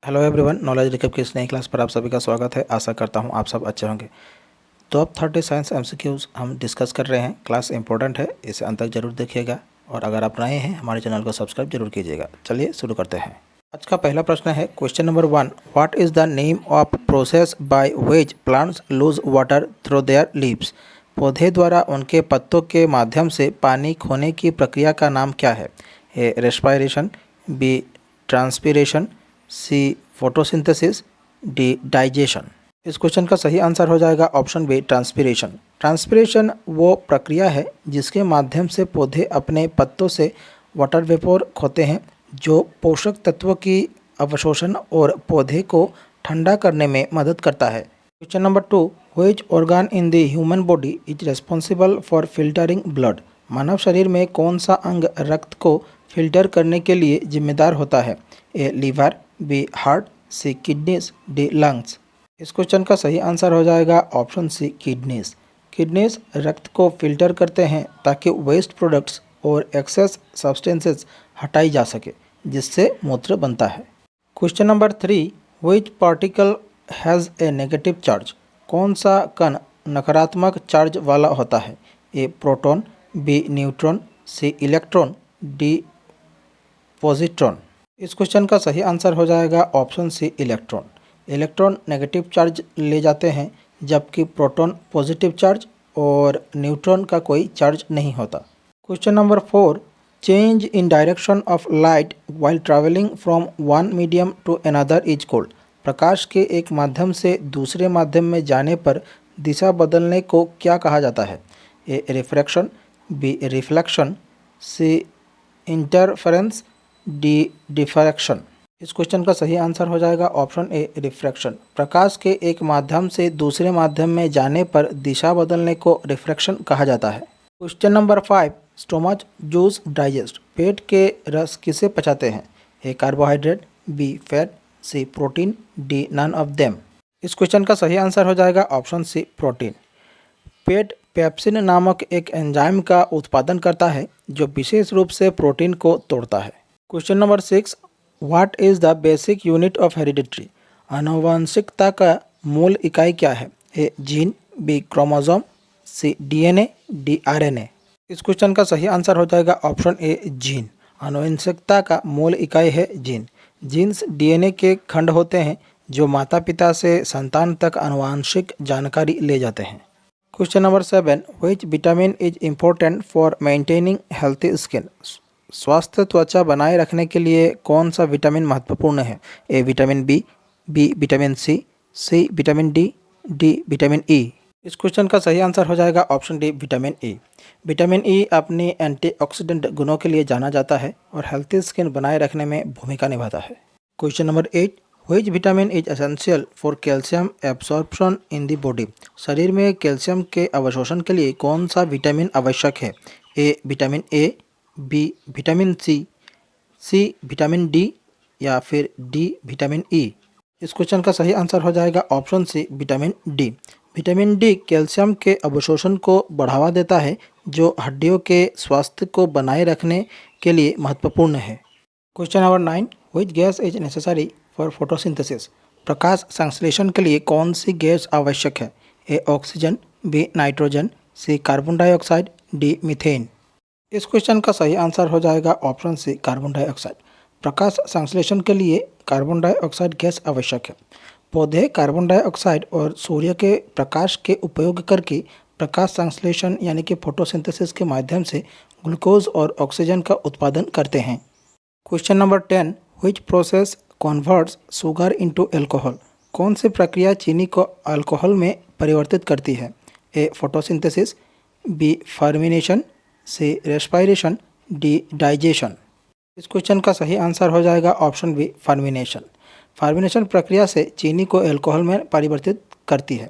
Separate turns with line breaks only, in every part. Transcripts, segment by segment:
Hello everyone, knowledge recap की इस नई क्लास पर आप सभी का स्वागत है। आशा करता हूं आप सब अच्छे होंगे। तो अब 30 साइंस एमसीक्यूज हम डिस्कस कर रहे हैं। क्लास इंपॉर्टेंट है, इसे अंत तक जरूर देखिएगा और अगर आप नए हैं हमारे चैनल को सब्सक्राइब जरूर कीजिएगा। चलिए शुरू करते हैं। आज का पहला प्रश्न है question number 1। What is the name of process by which plants loose water through their leaves? पौधे द्वारा उनके पत्तों के माध्यम से पानी खोने की प्रक्रिया का नाम क्या है? ए रेस्पायरेशन, बी ट्रांसपीरेशन, सी फोटोसिंथेसिस, डी डाइजेशन। इस क्वेश्चन का सही आंसर हो जाएगा ऑप्शन बी ट्रांसपीरेशन। ट्रांसपीरेशन वो प्रक्रिया है जिसके माध्यम से पौधे अपने पत्तों से वाटर वेपोर खोते हैं, जो पोषक तत्वों की अवशोषण और पौधे को ठंडा करने में मदद करता है। Question number 2। Which organ in the human body is responsible for filtering blood? मानव शरीर में कौन सा अंग रक्त को फिल्टर करने के लिए जिम्मेदार होता है? ए लीवर, बी हार्ट, सी किडनीज, डी लंग्स। इस क्वेश्चन का सही आंसर हो जाएगा ऑप्शन सी किडनीज। किडनीज रक्त को फिल्टर करते हैं ताकि वेस्ट प्रोडक्ट्स और एक्सेस सब्सटेंसेस हटाई जा सके, जिससे मूत्र बनता है। Question number 3। Which particle has a negative charge? कौन सा कण नकारात्मक चार्ज वाला होता है? A proton, B neutron, C electron, D positron. इस क्वेश्चन का सही आंसर हो जाएगा option C electron. Electron negative charge ले जाते हैं, जबकि प्रोटॉन पॉजिटिव चार्ज और न्यूट्रॉन का कोई चार्ज नहीं होता। Question number 4। Change in direction of light while travelling from one medium to another is called. प्रकाश के एक माध्यम से दूसरे माध्यम में जाने पर दिशा बदलने को क्या कहा जाता है? ए रिफ्रैक्शन, बी रिफ्लेक्शन, सी इंटरफेरेंस, डी डिफ्रैक्शन। इस क्वेश्चन का सही आंसर हो जाएगा ऑप्शन ए रिफ्रैक्शन। प्रकाश के एक माध्यम से दूसरे माध्यम में जाने पर दिशा बदलने को रिफ्रैक्शन कहा जाता है। Question number 5। Stomach juice digest. पेट के रस किसे पचाते हैं? A carbohydrate, B fat, C protein, D none of them. इस क्वेश्चन का सही आंसर हो जाएगा ऑप्शन सी प्रोटीन। पेट पेप्सिन नामक एक एंजाइम का उत्पादन करता है जो विशेष रूप से प्रोटीन को तोड़ता है। Question number 6। What is the basic unit of hereditary? आनुवंशिकता का मूल इकाई क्या है? ए जीन, बी क्रोमोसोम, सी डीएनए, डी आरएनए। इस क्वेश्चन का सही आंसर हो जाएगा ऑप्शन ए जीन। आनुवंशिकता का मूल इकाई है जीन। जीन्स डीएनए के खंड होते हैं जो माता पिता से संतान तक आनुवंशिक जानकारी ले जाते हैं। Question number 7। Which vitamin is important for maintaining healthy skin? स्वास्थ्य त्वचा बनाए रखने के लिए कौन सा विटामिन महत्वपूर्ण है? A vitamin B, B vitamin C, C vitamin D, D vitamin E. इस क्वेश्चन का सही आंसर हो जाएगा option D vitamin E. Vitamin E अपनी एंटीऑक्सीडेंट गुणों के लिए जाना जाता है और हेल्थी स्किन बनाए रखने में भूमिका निभाता है। Question number 8। Which vitamin is essential for calcium absorption in the body? शरीर में कैल्शियम के अवशोषण के लिए कौन सा विटामिन आवश्यक है? A vitamin A, B vitamin C, C vitamin D या फिर डी विटामिन ई। इस क्वेश्चन का सही आंसर हो जाएगा option C vitamin D. Vitamin D calcium के अवशोषण को बढ़ावा देता है, जो हड्डियों के स्वास्थ्य को बनाए रखने के लिए महत्वपूर्ण है। Question number 9। Which gas is necessary for photosynthesis? प्रकाश संश्लेषण के लिए कौन सी गैस आवश्यक है? A oxygen, B nitrogen, C carbon dioxide, D methane. इस क्वेश्चन का सही आंसर हो जाएगा ऑप्शन सी कार्बन डाइऑक्साइड। प्रकाश संश्लेषण के लिए कार्बन डाइऑक्साइड गैस आवश्यक है। पौधे कार्बन डाइऑक्साइड और सूर्य के प्रकाश के उपयोग करके प्रकाश संश्लेषण यानी कि फोटोसिंथेसिस के माध्यम से ग्लूकोज और ऑक्सीजन का उत्पादन करते हैं। Question number 10। Which process converts sugar into alcohol? कौन सी प्रक्रिया चीनी को अल्कोहल में परिवर्तित करती है? ए फोटोसिंथेसिस, बी फर्मिनेशन, सी रेस्पायरेशन, डी डाइजेशन। इस क्वेश्चन का सही आंसर हो जाएगा ऑप्शन बी फर्मिनेशन। फर्मिनेशन प्रक्रिया से चीनी को अल्कोहल में परिवर्तित करती है।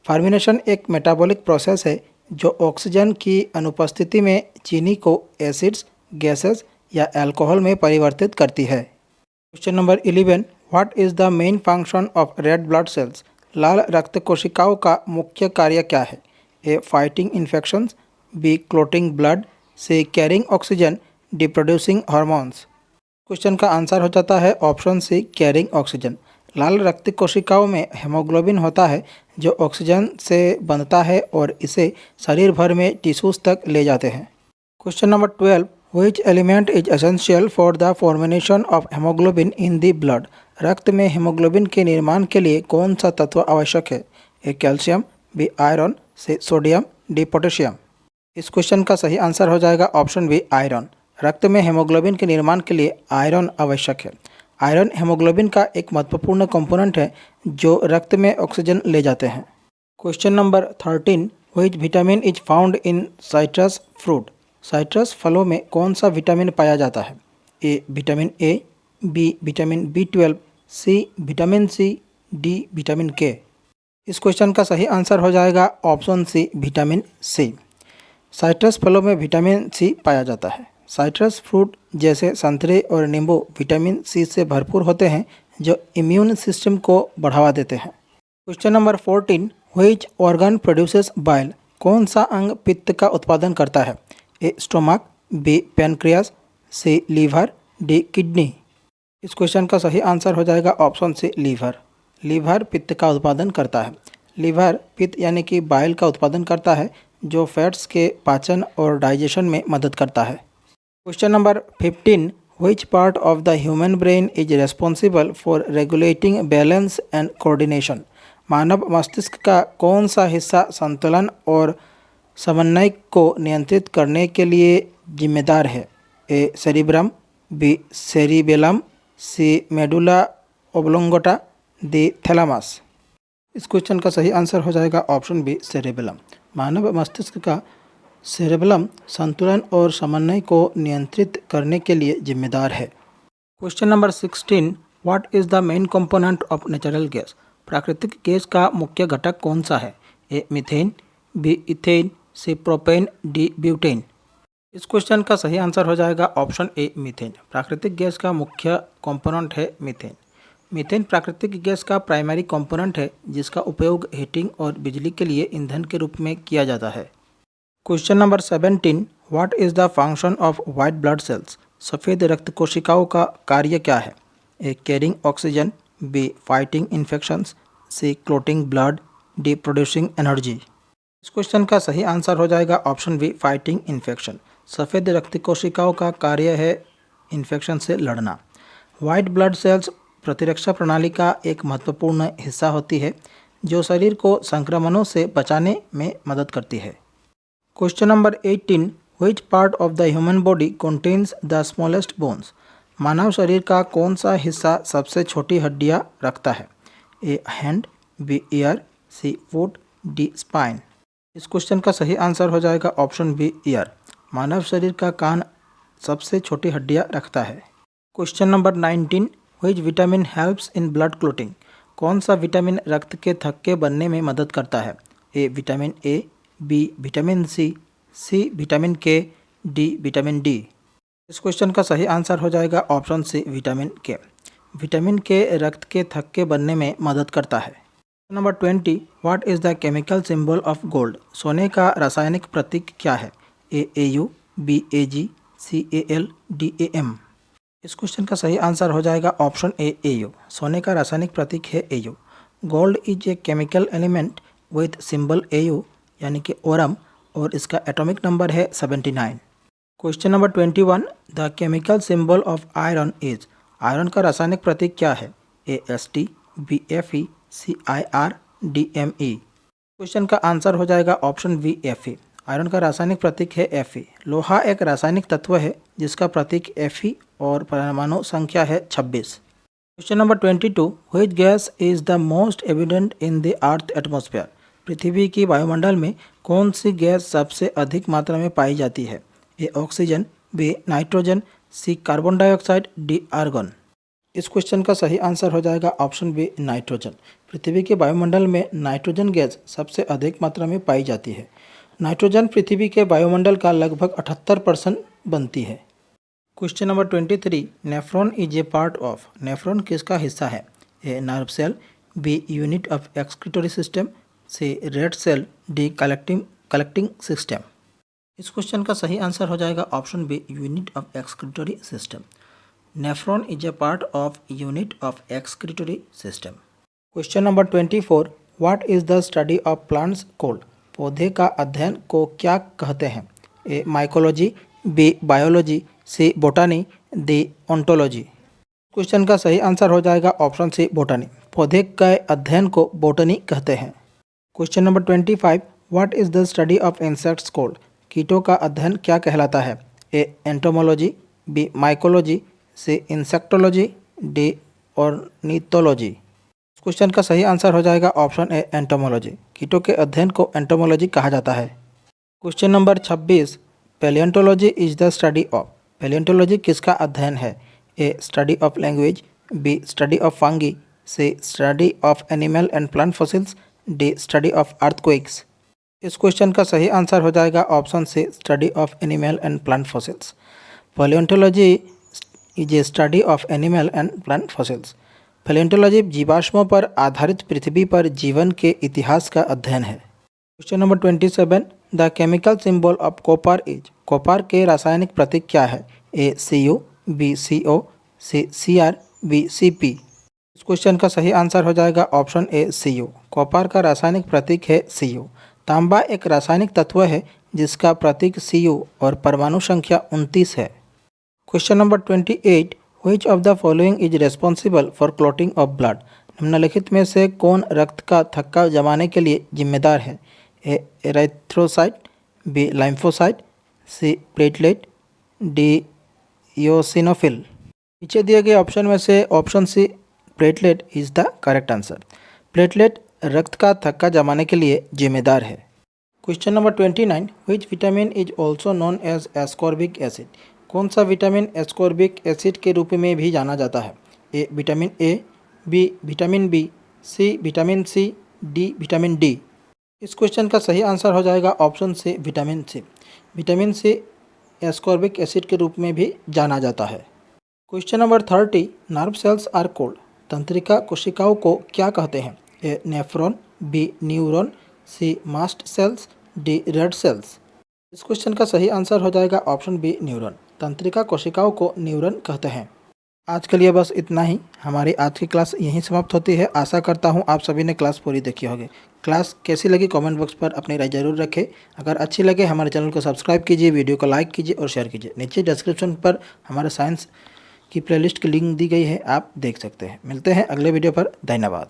फर्मिनेशन एक मेटाबॉलिक प्रोसेस है जो ऑक्सीजन की अनुपस्थिति में चीनी को एसिड्स, गैसेस या अल्कोहल में परिवर्तित करती है। Question number 11। What is the main function of red blood cells? लाल रक्त कोशिकाओं का मुख्य कार्य क्या है? A fighting infections, B clotting blood, C carrying oxygen, D producing hormones. Question का आंसर हो जाता है ऑप्शन सी, कैरिंग ऑक्सीजन। लाल रक्त कोशिकाओं में हेमोग्लोबिन होता है जो ऑक्सीजन से बंधता है और इसे शरीर भर में टिश्यूज तक ले जाते हैं। Question number 12, which element is essential for the formation of haemoglobin in the blood. रक्त में हेमोग्लोबिन के निर्माण के लिए कौन सा तत्व आवश्यक है? A calcium, B iron, C sodium, D potassium. इस क्वेश्चन का सही आंसर हो जाएगा ऑप्शन बी, आयरन। रक्त में हेमोग्लोबिन के निर्माण के लिए आयरन आवश्यक है। आयरन हेमोग्लोबिन का एक महत्वपूर्ण कंपोनेंट है जो रक्त में ऑक्सीजन ले जाते हैं। Question number 13, which vitamin is found in citrus fruit. Citrus फलों में कौन सा विटामिन पाया जाता है? A vitamin A, B vitamin B12, C vitamin C, D vitamin K. इस क्वेश्चन का सही आंसर हो जाएगा option C, vitamin C. Citrus फलों में विटामिन सी पाया जाता है। साइट्रस फ्रूट जैसे संतरे और नींबू विटामिन सी से भरपूर होते हैं जो इम्यून सिस्टम को बढ़ावा देते हैं। Question number 14, which organ produces bile. कौन सा अंग पित्त का उत्पादन करता है? A stomach, B pancreas, C liver, D kidney. इस क्वेश्चन का सही आंसर हो जाएगा ऑप्शन सी, लीवर। लीवर पित्त का उत्पादन करता है। लीवर पित्त यानी कि बाइल का उत्पादन करता है जो फैट्स के पाचन और डाइजेशन में मदद करता है। Question number 15, which part of the human brain is responsible for regulating balance and coordination. मानव मस्तिष्क का कौन सा हिस्सा संतुलन और समन्वय को नियंत्रित करने के लिए जिम्मेदार है? ए सेरिब्रम, बी सेरिबेलम, सी मेडुला ओब्लोंगोटा, डी थैलामस। इस क्वेश्चन का सही आंसर हो जाएगा ऑप्शन बी, सेरेबेलम। मानव मस्तिष्क का सेरेबेलम संतुलन और समन्वय को नियंत्रित करने के लिए जिम्मेदार है। Question number 16, what is the main component of natural gas. प्राकृतिक गैस का मुख्य घटक कौन सा है? A methane, B ethane, C propane, D butane. इस क्वेश्चन का सही आंसर हो जाएगा ऑप्शन ए, मीथेन। प्राकृतिक गैस का मुख्य कंपोनेंट है मीथेन। मीथेन प्राकृतिक गैस का प्राइमरी कंपोनेंट है जिसका उपयोग हीटिंग और बिजली के लिए ईंधन के रूप में किया जाता है। Question number 17, what is the function of white blood cells. सफ़ेद रक्त कोशिकाओं का कार्य क्या है? A carrying oxygen, B fighting infections, C clotting blood, D producing energy. इस क्वेश्चन का सही आंसर हो जाएगा ऑप्शन बी, फाइटिंग इन्फेक्शन। सफ़ेद रक्त कोशिकाओं का कार्य है इन्फेक्शन से लड़ना। वाइट ब्लड सेल्स प्रतिरक्षा प्रणाली का एक महत्वपूर्ण हिस्सा होती है जो शरीर को संक्रमणों से बचाने में मदद करती है। Question number 18, which part of the human body contains the smallest bones. मानव शरीर का कौन सा हिस्सा सबसे छोटी हड्डियाँ रखता है? ए हैंड, बी ईयर, सी फुट, डी स्पाइन। इस क्वेश्चन का सही आंसर हो जाएगा ऑप्शन बी, ईयर। मानव शरीर का कान सबसे छोटी हड्डियाँ रखता है। Question number 19, which vitamin helps in blood clotting. कौन सा विटामिन रक्त के थक्के बनने में मदद करता है? A vitamin A, B vitamin C, C vitamin K, D vitamin D. इस क्वेश्चन का सही आंसर हो जाएगा option C, vitamin K. Vitamin K रक्त के थक्के बनने में मदद करता है। Number 20, what is the chemical symbol of gold. सोने का रासायनिक प्रतीक क्या है? A AU, B AG, C AL, D AM। इस क्वेश्चन का सही आंसर हो जाएगा ऑप्शन ए, AU। सोने का रासायनिक प्रतीक है AU। Gold is a chemical element with symbol AU यानी कि ओरम और इसका एटॉमिक नंबर है 79। Question number 21, the chemical symbol of iron is. Iron का रासायनिक प्रतीक क्या है? ए ST, बी Fe, सी IR, डी Me। क्वेश्चन का आंसर हो जाएगा ऑप्शन बी, Fe। आयरन का रासायनिक प्रतीक है Fe। लोहा एक रासायनिक तत्व है जिसका प्रतीक Fe और परमाणु संख्या है 26। Question number 22, which gas is the most evident in the earth atmosphere. पृथ्वी की वायुमंडल में कौन सी गैस सबसे अधिक मात्रा में पाई जाती है? A oxygen, B nitrogen, C carbon dioxide, D argon. इस क्वेश्चन का सही आंसर हो जाएगा ऑप्शन बी, नाइट्रोजन। पृथ्वी के वायुमंडल में नाइट्रोजन गैस सबसे अधिक मात्रा में पाई जाती है। नाइट्रोजन पृथ्वी के वायुमंडल का लगभग 78% बनती है। Question number 23, nephron is a part of. नेफ्रॉन किसका हिस्सा है? A nerve cell, B unit of excretory system, C red cell, D collecting system. इस क्वेश्चन का सही आंसर हो जाएगा option B, unit of excretory system. Nephron is a part of unit of excretory system. Question number 24. What is the study of plants called? पौधे का अध्ययन को क्या कहते हैं? ए माइकोलॉजी, बी बायोलॉजी, सी बोटानी, डी ओंटोलॉजी। क्वेश्चन का सही आंसर हो जाएगा ऑप्शन सी बोटानी। पौधे के अध्ययन को बोटनी कहते हैं। Question number 25. What is the study of insects called? कीटों का अध्ययन क्या कहलाता है? ए एंटोमोलॉजी, बी माइकोलॉजी, सी इंसेक्टोलॉजी, डी ऑर्निथोलॉजी। क्वेश्चन का सही आंसर हो जाएगा ऑप्शन ए एंटोमोलॉजी। कीटों के अध्ययन को एंटोमोलॉजी कहा जाता है। Question number 26. Palaeontology is the study of. Palaeontology किसका अध्ययन है? A study of language, B study of fungi, C study of animal and plant fossils, D study of earthquakes. इस क्वेश्चन का सही आंसर हो जाएगा option C study of animal and plant fossils. Palaeontology is a study of animal and plant fossils. Palaeontology जीवाश्मों पर आधारित पृथ्वी पर जीवन के इतिहास का अध्ययन है। Question number 27. The chemical symbol of copper is. Copper के रासायनिक प्रतीक क्या है? ए Cu, बी CO, सी Cr, बी Cp। इस क्वेश्चन का सही आंसर हो जाएगा ऑप्शन ए Cu। कॉपर का रासायनिक प्रतीक है Cu। तांबा एक रासायनिक तत्व है जिसका प्रतीक Cu और परमाणु संख्या 29 है। Question number 28. Which of the following is responsible for clotting of blood? निम्नलिखित में से कौन रक्त का थक्का जमाने के लिए जिम्मेदार है? A erythrocyte, B lymphocyte, C platelet, D eosinophil. नीचे दिए गए ऑप्शन में से option C platelet is the correct answer. Platelet रक्त का थक्का जमाने के लिए जिम्मेदार है। Question number 29. Which vitamin is also known as ascorbic acid? कौन सा विटामिन एस्कॉर्बिक एसिड के रूप में भी जाना जाता है? A vitamin A, B vitamin B, C vitamin C, D vitamin D. इस क्वेश्चन का सही आंसर हो जाएगा option C vitamin C. Vitamin C ascorbic acid के रूप में भी जाना जाता है। Question number 30. Nerve cells are called. तंत्रिका कोशिकाओं को क्या कहते हैं? A nephron, B neuron, C mast cells, D red cells. इस क्वेश्चन का सही आंसर हो जाएगा ऑप्शन बी न्यूरॉन। तंत्रिका कोशिकाओं को न्यूरॉन कहते हैं। आज के लिए बस इतना ही। हमारी आज की क्लास यहीं समाप्त होती है। आशा करता हूँ आप सभी ने क्लास पूरी देखी होगी। क्लास कैसी लगी कमेंट बॉक्स पर अपनी राय जरूर रखें। अगर अच्छी लगे हमारे चैनल को सब्सक्राइब कीजिए, वीडियो को लाइक कीजिए और शेयर कीजिए। नीचे डिस्क्रिप्शन पर हमारे साइंस की प्लेलिस्ट की लिंक दी गई है, आप देख सकते हैं। मिलते हैं अगले वीडियो पर। धन्यवाद।